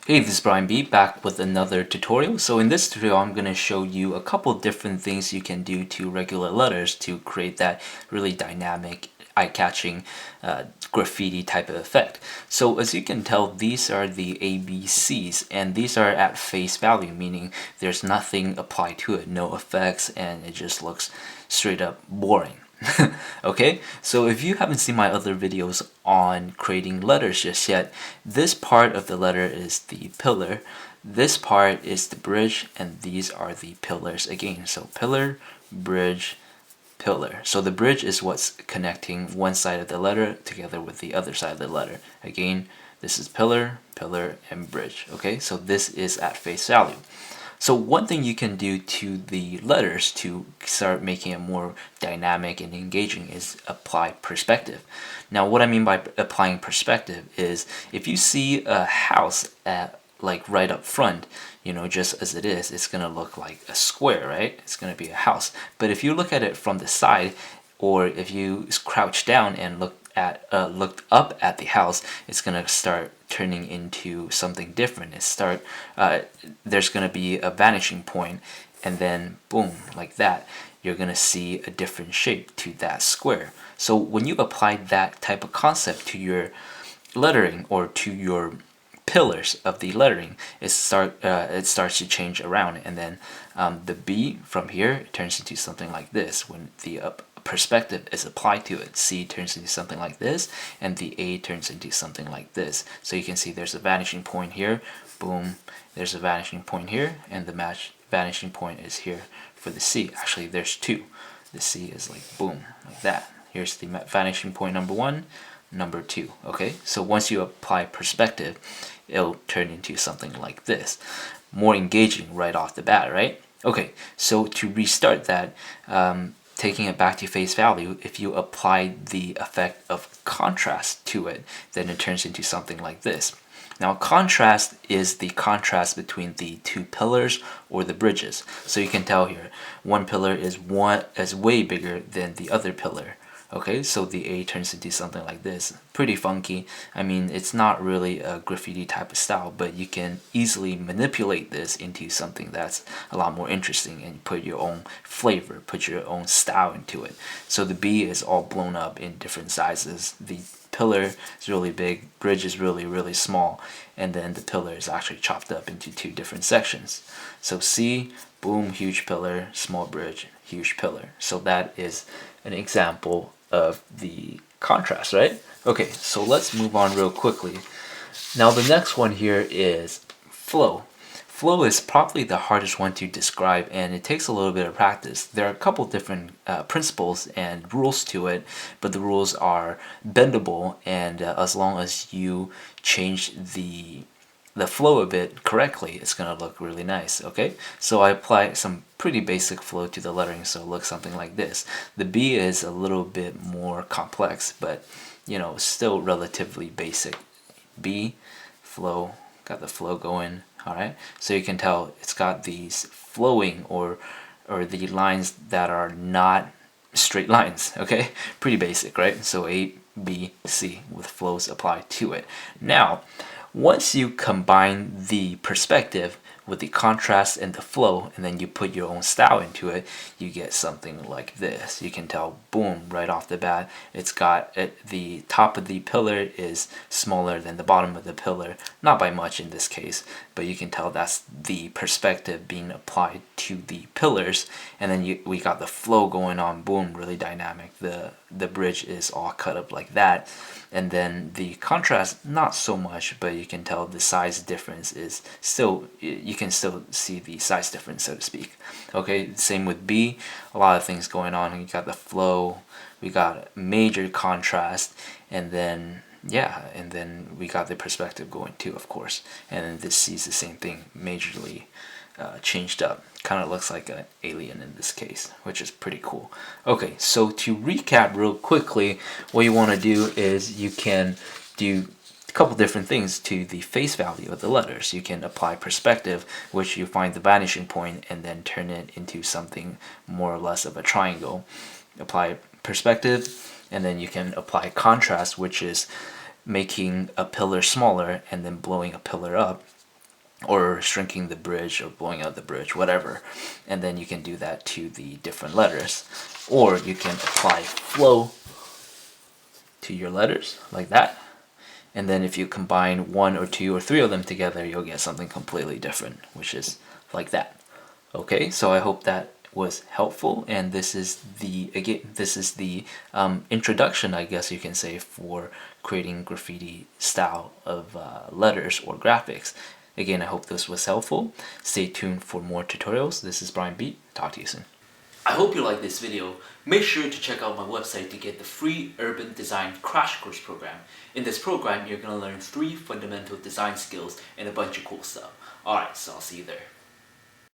Hey, this is Brian B back with another tutorial. So in this tutorial, I'm going to show you a couple different things you can do to regular letters to create that really dynamic, eye-catching graffiti type of effect. So as you can tell, these are the ABCs, and these are at face value, meaning there's nothing applied to it, no effects, and it just looks straight up boring. Okay, so if you haven't seen my other videos on creating letters just yet, this part of the letter is the pillar, this part is the bridge, and these are the pillars again. So pillar, bridge, pillar. So the bridge is what's connecting one side of the letter together with the other side of the letter. Again, this is pillar, pillar, and bridge. Okay, so this is at face value. So one thing you can do to the letters to start making it more dynamic and engaging is apply perspective. Now what I mean by applying perspective is if you see a house at like right up front, you know, just as it is, it's gonna look like a square, right? It's gonna be a house. But if you look at it from the side, or if you crouch down and looked up at the house, it's gonna start turning into something different. There's gonna be a vanishing point, and then boom, like that, you're gonna see a different shape to that square. So when you apply that type of concept to your lettering or to your pillars of the lettering, it starts to change around, and then the B from here turns into something like this when the perspective is applied to it. C turns into something like this, and the A turns into something like this. So you can see there's a vanishing point here, boom, there's a vanishing point here, and the vanishing point is here for the C. Actually, there's two. The C is like boom, like that. Here's the vanishing point number one, number two. Okay, so once you apply perspective, it'll turn into something like this. More engaging right off the bat, right? Okay, so to restart that, taking it back to face value, if you apply the effect of contrast to it, then it turns into something like this. Now contrast is the contrast between the two pillars or the bridges. So you can tell here, one pillar is way bigger than the other pillar. Okay, so the A turns into something like this. Pretty funky. I mean, it's not really a graffiti type of style, but you can easily manipulate this into something that's a lot more interesting and put your own flavor, put your own style into it. So the B is all blown up in different sizes. The pillar is really big, bridge is really small, and then the pillar is actually chopped up into two different sections. So C, boom, huge pillar, small bridge, huge pillar. So that is an example of the contrast, right? Okay, so let's move on real quickly. Now the next one here is flow. Flow is probably the hardest one to describe, and it takes a little bit of practice. There are a couple different principles and rules to it, but the rules are bendable, and as long as you change the flow of it correctly, it's gonna look really nice. Okay, so I apply some pretty basic flow to the lettering, so it looks something like this. The B is a little bit more complex, but you know, still relatively basic. B, flow, got the flow going. All right, so you can tell it's got these flowing or the lines that are not straight lines. Okay, pretty basic, right? So A, B, C with flows applied to it. Now once you combine the perspective with the contrast and the flow, and then you put your own style into it, you get something like this. You can tell, boom, right off the bat, it's got the top of the pillar is smaller than the bottom of the pillar, not by much in this case, but you can tell that's the perspective being applied to the pillars, and then we got the flow going on, boom, really dynamic. The bridge is all cut up like that, and then the contrast, not so much, but you can tell the size difference is still, you can still see the size difference, so to speak. Okay, same with B, a lot of things going on. You got the flow, we got major contrast, and then yeah, and then we got the perspective going too, of course. And then this C is the same thing, majorly changed up. Kind of looks like an alien in this case, which is pretty cool. Okay, so to recap real quickly, what you want to do is you can do a couple different things to the face value of the letters. You can apply perspective, which you find the vanishing point and then turn it into something more or less of a triangle. Apply perspective, and then you can apply contrast, which is making a pillar smaller and then blowing a pillar up. or shrinking the bridge or blowing out the bridge, whatever. And then you can do that to the different letters. Or you can apply flow to your letters like that. And then if you combine one or two or three of them together, you'll get something completely different, which is like that. Okay, so I hope that was helpful, and this is the introduction, I guess you can say, for creating graffiti style of letters or graphics. Again, I hope this was helpful. Stay tuned for more tutorials. This is Brian Beat. Talk to you soon. I hope you liked this video. Make sure to check out my website to get the free Urban Design Crash Course program. In this program, you're going to learn 3 fundamental design skills and a bunch of cool stuff. Alright, so I'll see you there.